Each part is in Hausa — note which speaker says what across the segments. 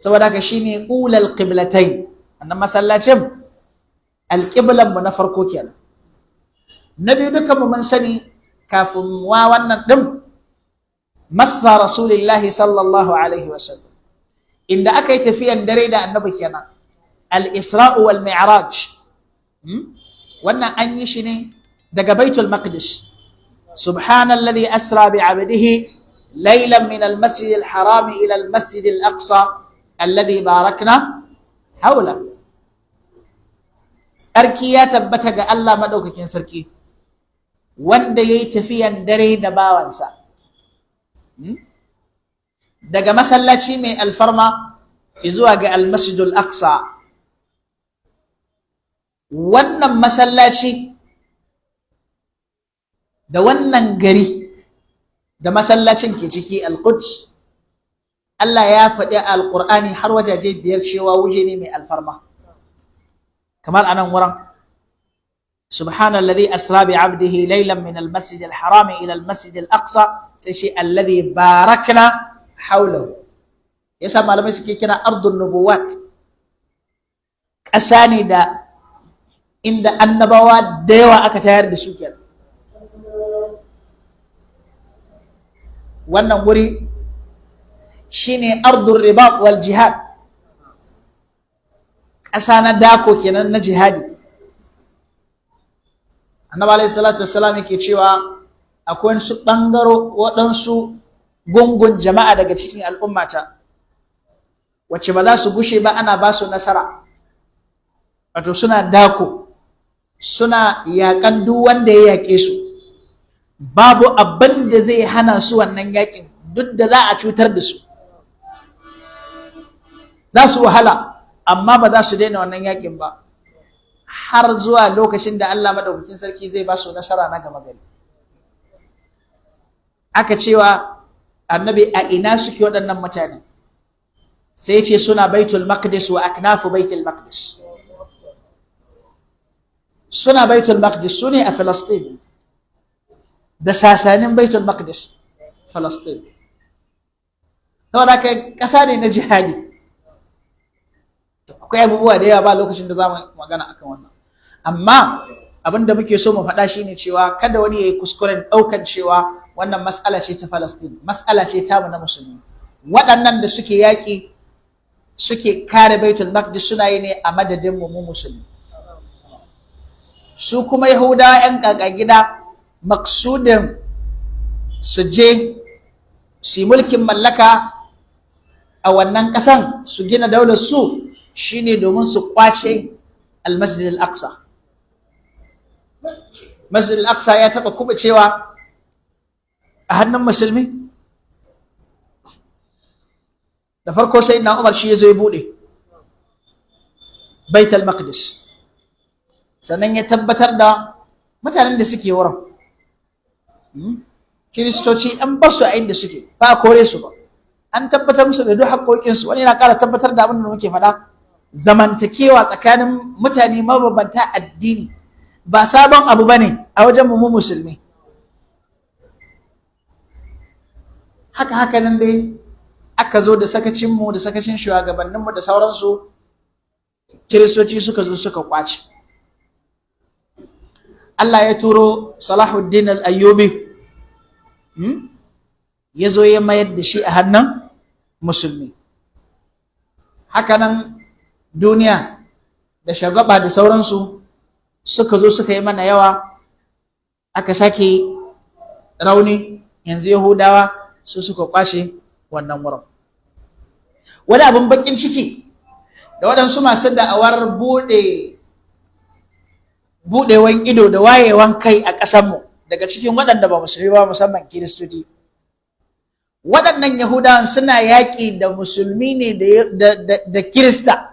Speaker 1: saboda haka shine ulal qiblatain, annan masallacin alqiblan mu na farko kenan. Na biyu dukkan mu mun sani kafin wa wannan din masa rasulullahi sallallahu alaihi wasallam, inda aka yi tafiyan dare da annabi kenan, al-isra'u wal mi'raj. wannan an yi shi ne daga baitul maqdis. subhanalladhi asra bi 'abdihi laylan min al-masjid al-haram ila al-masjid al-aqsa alladhi barakna hawla. Sarki ya tabbata ga Allah madaukakin sarki wanda yayi tafiyan dare da bawansa daga masallaci mai alfarma zuwa ga al-masjid al-aqsa. wannan masallaci da wannan gari da masallacin ke ciki al-Quds, Allah ya faɗi a Al-Qur'ani har wajaje 5 cewa wuje ne mai alfarma. kamar anan wurin subhanalladhi asra bi 'abdihi laylan min al-masjid al-haram ila al-masjid al-aqsa, sai shi alladhi barakna hawlahu. yasa malamai suke kira ardun nubuwat, ƙasa ne da inda annabawa da yawa aka tayar da su kenan. wannan wuri shine ardun ribat wal jihad, ƙasa na dako kenan na jihadi. annabi alayhi salatu wassalam yake cewa akwai waɗansu gungun jama'a daga cikin al'ummata wacce ba za su gushe ba ana ba su nasara, wato suna dako, suna yaƙan duk wanda ya yaƙe su, babu abin da zai hana su wannan yaƙin duk da za a cutar da su. za su wahala amma ba za su daina wannan yaƙin ba har zuwa lokacin da Allah madaukakin sarki zai ba su nasara na gama gari. aka cewa annabi a ina suke waɗannan mutane, sai ce suna baitul maqdis wa aknafu baitul maqdis. suna baitul maqdis su ne a Filistin da sasanin baitul maqdis Filistin. saboda kai ƙasa ne na jihadi. akwai abubuwa da yawa ba lokacin da za mu magana akan wannan, amma abin da muke so mu faɗa shine cewa kada wani ya yi kuskuren ɗaukan cewa wannan mas'ala ce ta Filistin, mas'ala ce ta mu na musulmi. waɗannan da suke yaƙi suke kare baitul maqdis suna yi ne a madadin mu musulmi. su kuma Yahudawa 'yan kaka gida maksudin su je su yi mulkin mallaka a wannan ƙasan su gina daular su shine domin su kwace al-Masjid al-Aqsa. Masjid al-Aqsa ya taɓa kubucewa a hannun musulmi. da farko sai na Umar shi ya zo ya buɗe Bait al-Maqdis, sannan ya tabbatar da mutanen da suke wurin kiristoci an bar su a inda suke, ba a kore su ba, an tabbatar musu da duk haƙoƙinsu. wani yana ƙara tabbatar da abin da muke faɗa, zamantakewa tsakanin mutane mabambanta addini ba sabon abu bane a wajen mu musulmi. haka nan dai aka zo da sakacinmu da sakacin shugabanninmu da sauransu, kiristoci suka zo suka kwace. Allah ya turo Salahuddin al-Ayyubi ya zo ya mayar da shi a hannun musulmi. hakanan duniya da shagaba da sauransu suka zo suka yi mana yawa, aka sake rauni, yanzu Yahudawa su suka kwashe wannan wurin. wani abin bakin ciki da waɗansu masu da'awar buɗewan ido da wayewan kai a ƙasarmu daga cikin waɗanda ba musulmi ba, musamman kiristoci, waɗannan Yahudawan suna yaƙi da musulmi ne da Kirista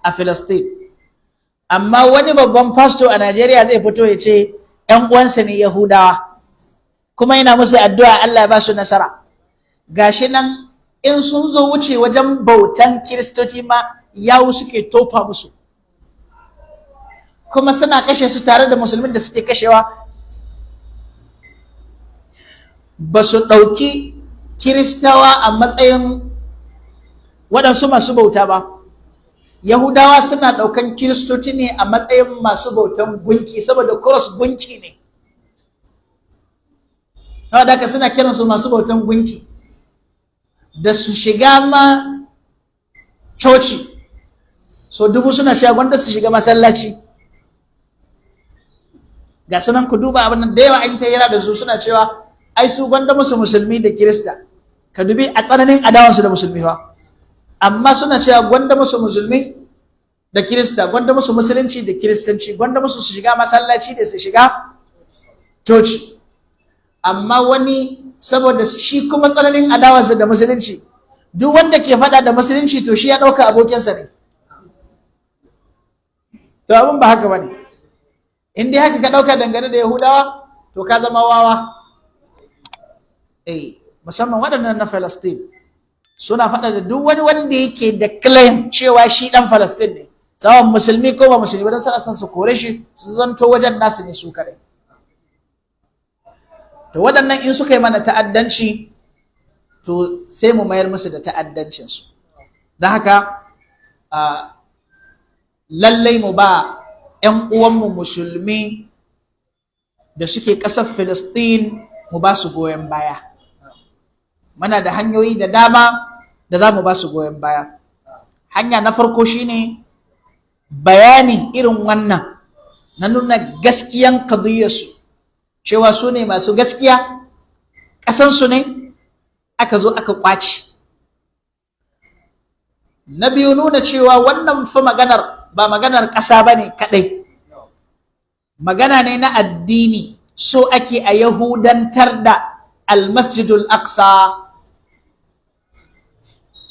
Speaker 1: a Filistin. amma wani babban fasto a Najeriya zai fito ya ce ‘yan uwansa ne Yahudawa, kuma yana musu addu'a Allah ya ba su nasara. gashi nan in sun zo wuce wajen bautan Kiristoci ma yawu suke tofa musu, kuma suna kashe su tare da musulmin da suke kashewa. ba su ɗauki Kiristawa a matsayin waɗansu masu bauta ba. Yahudawa suna ɗaukan Kiristoci ne a matsayin masu bautan gunki saboda cross gunki ne. Saboda haka suna kiransu masu bautan gunki. Da su shiga ma coci, so dubu suna sha gwanda su shiga masallaci. Ga sunan ku duba abin da yawa an ta yara da su suna cewa ai su gwanda musu musulmi da Kirista. Ka dubi a tsananin adawansu da musulmi fa. Amma suna cewa gwanda musu musulmi da Kirista, gwanda musu musulunci da Kiristanci, gwanda musu su shiga masallaci da su shiga coci. Amma wani saboda shi kuma tsananin adawarsa da musulunci, duk wanda ke faɗa da musulunci to shi ya ɗauka abokinsa ne. To abin ba haka ba ne. In dai haka ka ɗauka dangane da Yahudawa, to ka zama wawa. Musamman waɗannan na Falastin suna faɗa da duk wani wanda yake da claim cewa shi ɗan Falastin ne, tsawon musulmi ko ba musulmi ba, don suna son su kore shi su zanto wajen nasu ne su kadai. To waɗannan in suka yi mana ta'addanci, to sai mu mayar musu da ta'addancinsu. Don haka lallai mu ba 'yan uwanmu musulmi da suke ƙasar Filistin mu ba su goyon baya. Muna da hanyoyi da dama da za mu ba su goyon baya. Hanya na farko shine bayani irin wannan na nuna gaskiyan qadiyyarsu, cewa su ne masu gaskiya, ƙasansu ne aka zo aka ƙwace. Na biyu, nuna cewa wannan fa maganar ba maganar ƙasa ba ne kaɗai, magana ne na addini. So ake a yahudantar da almasjidul aqsa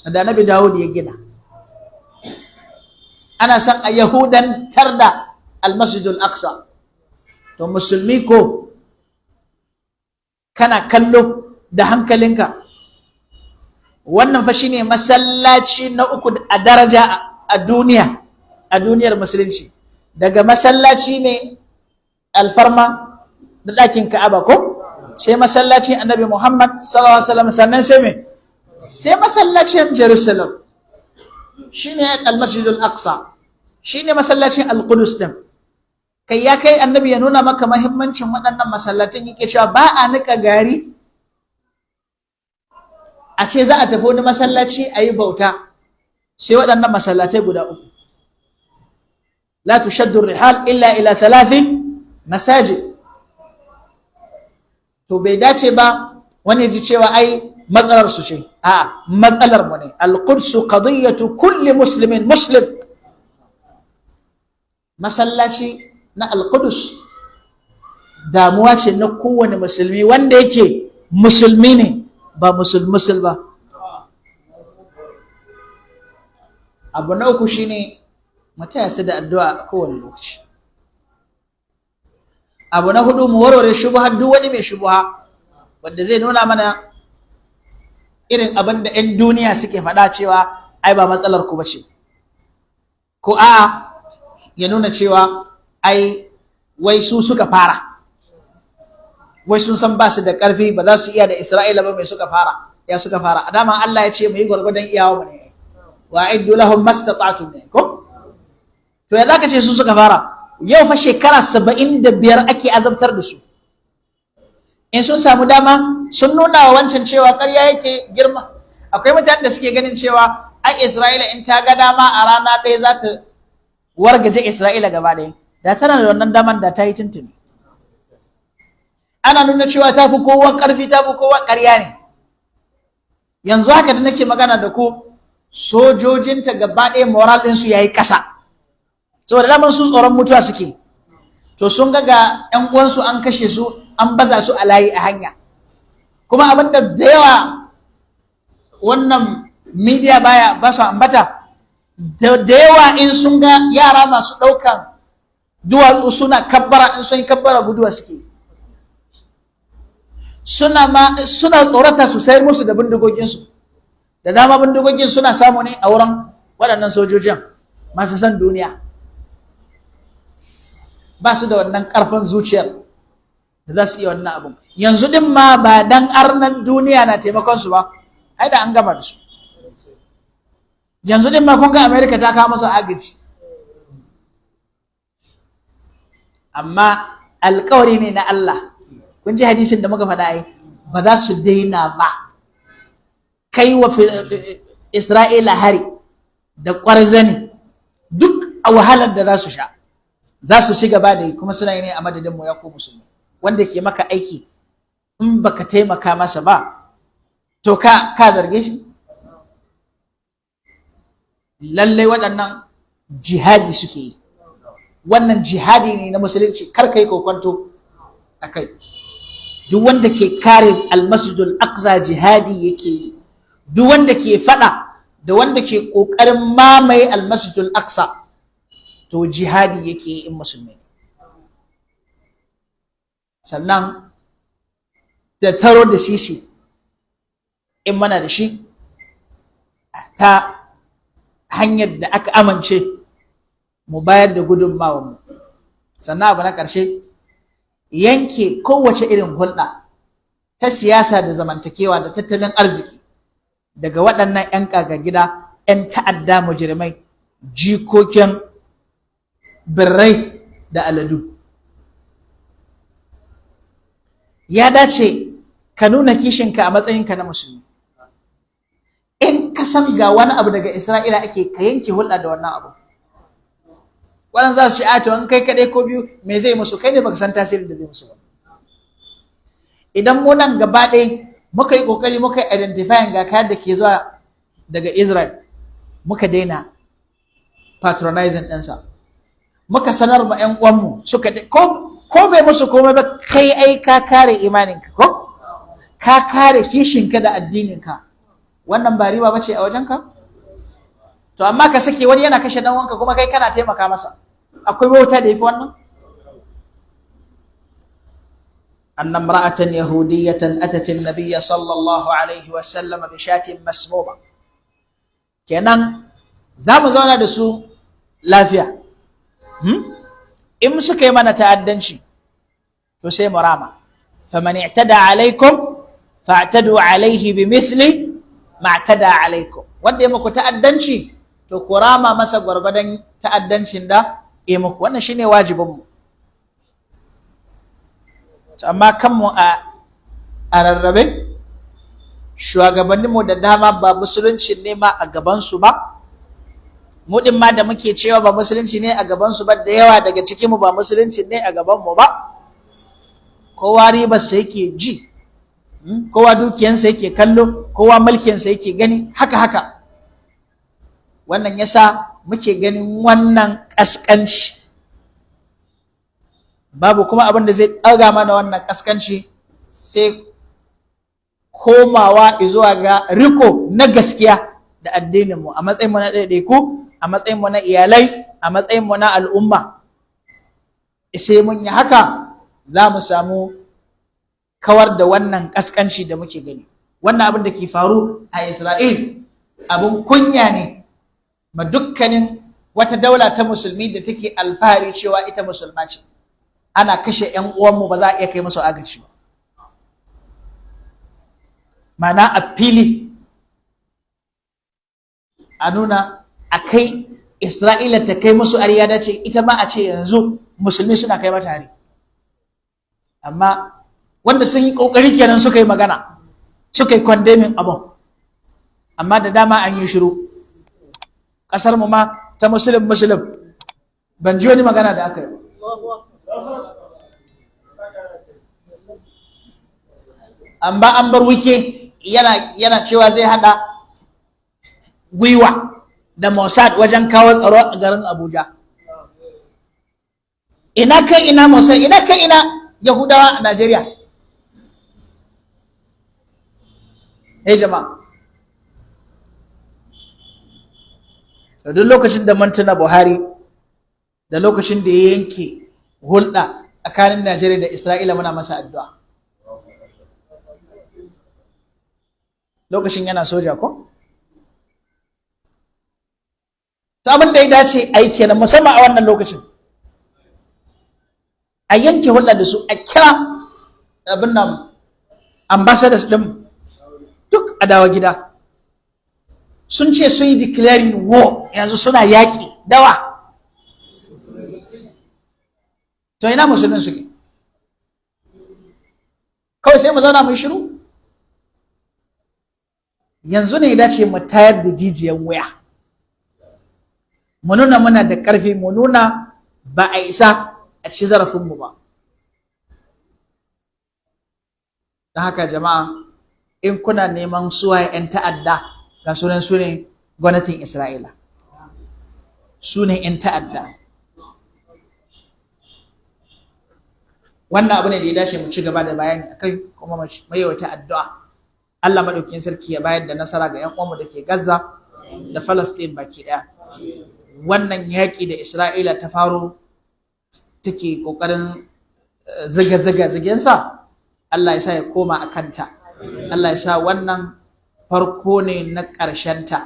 Speaker 1: da Nabi Dawud ya gina. Ana son a yahudantar da almasjidul aqsa. To musulmi ko kana kallo da hankalinka, wannan fa shine masallaci na uku a daraja a duniya, a duniyar musulunci. Daga masallaci ne alfarma da ɗakin Ka'aba ko, sai masallacin Annabi Muhammad sallallahu alaihi wasallam, sannan sai me, sai masallacin Jerusalem shine al-Masjidul Aqsa, shine masallacin Al-Qudus din. Kai ya kai Annabi ya nuna maka muhimmancin waɗannan masallatin, yake cewa ba a nika gari a ce za a tafi wani masallaci a yi bauta sai waɗannan masallatai guda uku. La tushaddu rihal illa ila 3 masajid. To bai dace ba wani ji cewa ai matsalar su ce. A'a, matsalar mu ne. Al-Quds qadiyatu kulli muslimin muslim. Masallaci na Al-Quds damuwa ce na kowane musulmi wanda yake musulmi ne, ba musul ba. Abu na uku shine mu taya su da addu'a a kowane lokaci. Abu na hudu, mu warware shubha duk wani mai shubha wanda zai nuna mana irin abin da 'yan duniya suke faɗa cewa ai ba matsalar ku bace, ko a'a ya nuna cewa ai wai su suka fara, wai sun san ba su da ƙarfi, ba za su iya da Isra'ila ba, mai suka fara, ya suka fara. A dama Allah ya ce mu yi gwargwadon iyawa mu ne, wa a'iddu lahum mastata'tum ne ko. To ya zaka ce su suka fara? Yau fa shekara 75 ake azabtar da su. In sun samu dama sun nuna wa wancan cewa ƙarya yake girma. Akwai mutanen da suke ganin cewa ai Isra'ila in ta ga dama a rana ɗaya za ta wargaje Isra'ila gaba ɗaya. Da tana da wannan daman da ta yi tuntuni. Ana nuna cewa ta fi kowa ƙarfi, ta fi kowa ƙarya ne. Yanzu haka da nake magana da ku, sojojinta gaba ɗaya moral ɗinsu ya yi ƙasa. Saboda daman su tsoron mutuwa suke. To sun ga 'yan uwansu an kashe su, an baza su a layi a hanya. Kuma abinda da yawa wannan media ba su ambata, da yawa in sun ga yara masu ɗaukan duwatsu suna kabbara, in sun yi kabbara guduwa suke. Suna tsorata su sayar musu da bindigoginsu. Da dama bindigogin suna samu ne a wurin waɗannan sojojin masu san duniya. Ba su da wannan ƙarfin zuciyar da za su iya wannan abin. Yanzu din ma ba dan arnan duniya na taimakon su ba, ai da an gama da su. yanzu din ma kun ga America ta kawo musu agaji, amma alƙawari ne na Allah. Kun ji hadisin da muka faɗa ai, ba za su daina ba. Kai wa Isra'ila hari da ƙwarzani duk a wahalar da za su sha, za su ci gaba da yi, kuma suna yi ne a madadin mu ya ku musulmi. Wanda ke maka aiki in baka taimaka masa ba, to ka zarge shi. Lallai waɗannan jihadi suke yi, wannan jihadi ne na musulunci, kar kai kokonto akai. Duk wanda ke kare almasjidul aqsa jihadi yake yi, duk wanda ke fada da wanda ke kokarin mamaye almasjidul aqsa to jihadi yake yi in musulmi. Sannan da taro da sisi in mana da shi ta hanyar da aka amince mu bayar da gudunmawar mu. Sannan abu na ƙarshe, yanke kowace irin hulɗa ta siyasa da zamantakewa da tattalin arziki daga waɗannan 'yan ƙaga gida, 'yan ta'adda mujrimai, jikokin birrai da aladu. Ya dace ka nuna kishinka a matsayinka na musulmi. In ka san ga wani abu daga Isra'ila ake, ka yanke hulɗa da wannan abu. Wannan za su ci to in kai kaɗai ko biyu me zai musu, kai ne baka san tasirin da zai musu ba. Idan mu nan gaba ɗaya muka yi ƙoƙari muka yi identifying ga kayan da ke zuwa daga Israel, muka daina patronizing ɗinsa, muka sanar ma 'yan uwanmu suka ko bai musu komai ba, kai ai ka kare imaninka, ko ka kare kishinka da addininka. Wannan ba riba bace a wajenka? To amma ka sake wani yana kashe dan wanka kuma kai kana taimaka masa, akwai wauta da yafi wannan? anna imra'atan yahudiyatan atat an-nabiy sallallahu alaihi wa sallam bi shatin masmuma. Kenan za mu zauna da su lafiya, in suka yi mana ta'addanci to sai mu rama. faman i'tada alaikum fa'tadu alaihi bimithli ma i'tada alaikum. Wanda ya muku ta'addanci to ku rama masa gwargwadon ta'addancin da ya muku. Wannan shine wajibinmu. Amma kanmu a rarrabe, shugabanninmu da dama ba musulunci ne ma a gabansu ba, mu din ma da muke cewa ba musulunci ne a gabansu ba, da yawa daga cikinmu ba musulunci ne a gabanmu ba. Kowa ribarsa yake ji, kowa dukiyansa yake kallo, kowa mulkinsa yake gani, haka. Wannan yasa muke ganin wannan ƙasƙanci. Babu kuma abin da zai ɗaga mana wannan ƙasƙanci sai komawa zuwa ga riko na gaskiya da addininmu a matsayinmu na ɗaiɗaiku, a matsayinmu na iyalai, a matsayinmu na al'umma. Sai mun yi haka za mu samu kawar da wannan ƙasƙanci da muke gani. Wannan abin da ke faru a Isra'il abin kunya ne ma dukkanin wata daula ta musulmi da take alfahari cewa ita musulma ce. Ana kashe 'yan uwanmu ba za a iya kai musu agaci ba. Mana a fili a nuna a kai Isra'ila ta kai musu ariya dace, ita ma a ce yanzu musulmi suna kai mata hari. Amma wanda sun yi ƙoƙari kenan suka yi magana, suka yi condemning abin, amma da dama an yi shiru. Ƙasar mu ma ta musulun ban ji wani magana da aka yi. Amma an bar wike yana cewa zai hada gwiwa da Mossad wajen kawo tsaro a garin Abuja. Ina kai ina Mossad, ina kai ina Yahudawa a Najeriya. Jama'a, duk lokacin da mantuna Buhari da lokacin da ya yanke hulɗa tsakanin Najeriya da Isra'ila muna masa addu'a. Lokacin yana soja ko? To abin da ya dace a yi kenan, musamman a wannan lokacin. A yanke hulɗa da su, a kira abin nan ambassadors ɗin duk a dawo gida. sun ce sun yi declaring war, yanzu suna yaƙi dawa. To ina musulmin suke? Kawai sai mu zauna mai shiru? Yanzu ne dace mu tayar da jijiyan waya, mu nuna muna da ƙarfi, mu nuna ba a isa a ci zarafinmu ba. Don haka jama'a, in kuna neman suwaye 'yan ta'adda, ga sunan su ne gwamnatin Isra'ila, su ne 'yan ta'adda. Wannan abu ne da ya dace mu ci gaba da bayani akai, kuma mu yawaita addu'a Allah madaukakin sarki ya bayar da nasara ga 'yan uwanmu da ke Gaza da Palestine baki daya. Wannan yaƙi da Isra'ila ta faro take ƙoƙarin zigensa, Allah ya sa ya koma a kanta, Allah ya sa wannan farko ne na ƙarshenta,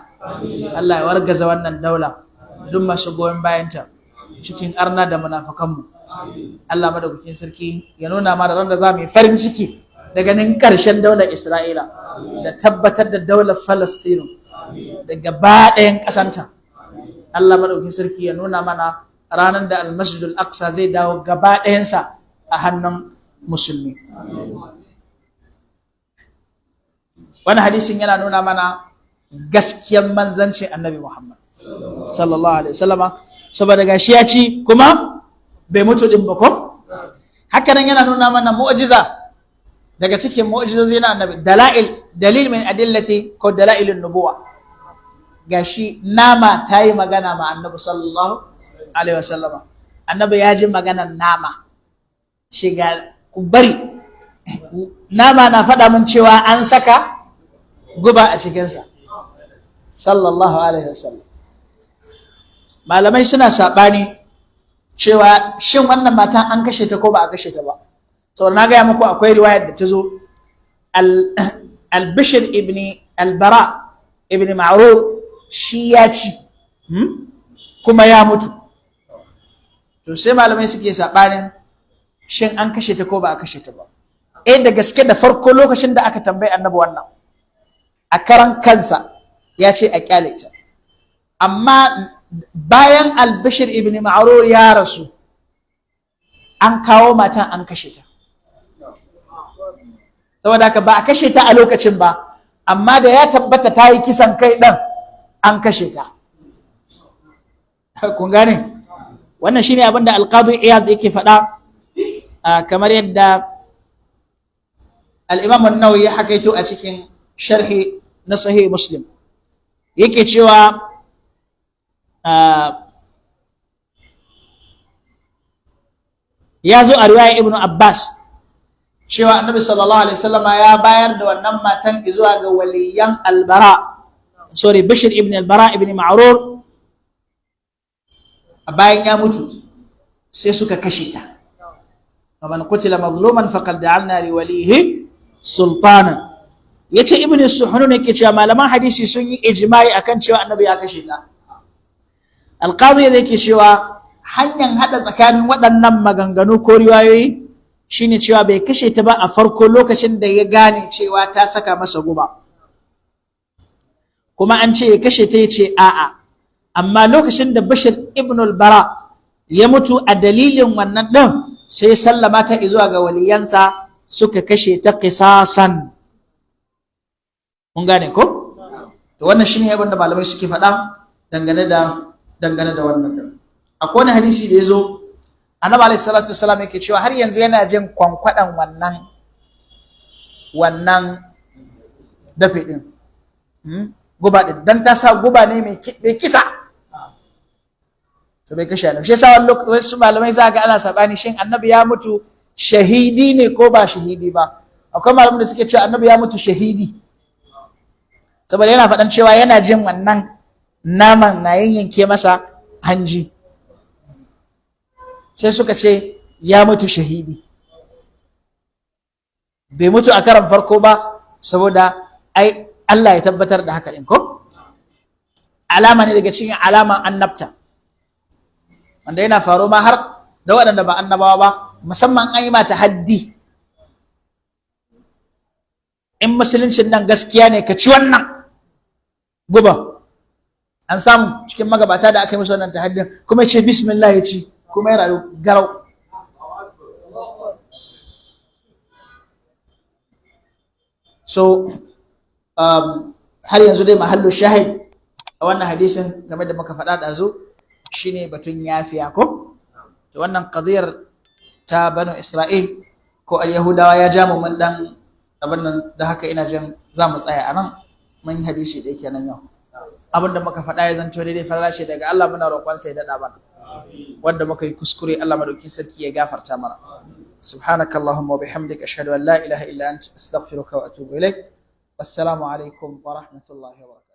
Speaker 1: Allah ya wargaza wannan daula, duk masu goyon bayanta cikin arna da munafukanmu. Allah madaukakin sarki ya nuna ma da ran da za mu yi farin ciki da ganin ƙarshen daular Isra'ila da tabbatar da daular Falastinu da gaba ɗayan ƙasanta. Allah madaukakin sarki ya nuna mana ranar da Al-Masjidul Aqsa zai dawo gaba ɗayansa a hannun musulmi. Wani hadisin yana nuna mana gaskiyar manzancin Annabi Muhammad sallallahu alaihi wasallama, saboda gashi ya ci kuma bai mutu din ba ko. Haka nan yana nuna mana mu'jiza daga cikin mu'jizozi na Annabi, dalil min adillati ko dalailun nubuwa. Gashi nama ta yi magana ma Annabi sallallahu alaihi wasallama, Annabi ya ji maganar nama. Shiga ku bari, nama na faɗa min cewa an saka guba a cikinsa sallallahu alaihi wasallam. Malamai suna saɓani cewa shin wannan matan an kashe ta ko ba a kashe ta ba. To na gaya muku akwai riwayar da ta zo, al-Bishr ibn al-Bara ibn Ma'rur shi ya ci kuma ya mutu. To sai malamai suke saɓanin shin an kashe ta ko ba a kashe ta ba. Da gaske da farko lokacin da aka tambayi Annabi wannan, a karan kansa ya ce a kyale ta, amma bayan al-Bishr ibn Ma'rur ya rasu an kawo matan an kashe ta. Saboda haka ba a kashe ta a lokacin ba, amma da ya tabbata ta yi kisan kai ɗan an kashe ta. Kun gane? Wannan shine abin da Al-Qadi Iyad yake faɗa, kamar yadda al-Imam an-Nawawi ya hakaito a cikin sharhi na Sahih Muslim. Yake cewa ya zo a riwaya Ibn Abbas cewa Annabi sallallahu alaihi wasallam ya bayar da wannan matan zuwa ga waliyan Bishr ibn al-Bara ibn Ma'rur. Bayan ya mutu sai suka kashe ta. Faman qutila mazluman faqad ja'alna li walihi sultana. Yace Ibn Suhunun yake cewa malaman hadisi sun yi ijma'i akan cewa Annabi ya kashe ta. Al-Qadi yake cewa hanyar hada tsakanin waɗannan maganganu ko riwayoyi shine cewa bai kashe ta ba a farko lokacin da ya gane cewa ta saka masa guba, kuma an ce ya kashe ta yace a'a, amma lokacin da Bishr ibn al-Bara ya mutu a dalilin wannan din sai sallama ta zuwa ga waliyansa suka kashe ta qisasan. Mun gane ko? To wannan shine abin da malamai suke faɗa dangane da wannan din. Akwai wani hadisi da yazo Annabi alayhi salatu wassalam yake cewa har yanzu yana jin kwankwadan wannan dafe din, guba din, dan ta sa guba ne mai kisa, to bai kashe Annabi. Shi yasa wasu malamai za ga ana sabani shin Annabi ya mutu shahidi ne ko ba shahidi ba. Akwai malamai da suke cewa Annabi ya mutu shahidi, saboda yana faɗan cewa yana jin wannan naman na yanke masa hanji, sai suka ce ya mutu shahidi, bai mutu a karan farko ba, saboda ai Allah ya tabbatar da haka ɗin ko alama ne daga cikin alaman annabta, wanda yana faro ma har da waɗanda ba annabawa ba, musamman an yi mata haddi, in musuluncin nan gaskiya ne ka ci wannan guba, an samu cikin magabata da aka yi musu wannan tahaddin kuma ya ce bismillah ya ci kuma ya rayu garau. So har yanzu dai mahallu shahid a wannan hadisin game da muka faɗa da zo shine batun yafiya ko to wannan qadiyar ta banu Isra'il ko al-Yahudawa ya ja mu mun dan abin nan da haka ina jin za mu tsaya anan mun yi hadisi da yake nan yau abin da muka faɗa ya zanto daidai farashi daga Allah muna roƙon sa ya dada mana wanda muka yi kuskure Allah madaukakin sarki ya gafarta mana subhanakallahumma wa bihamdika ashhadu an la ilaha illa anta astaghfiruka wa atubu ilaik wassalamu alaikum wa rahmatullahi wa barakatuh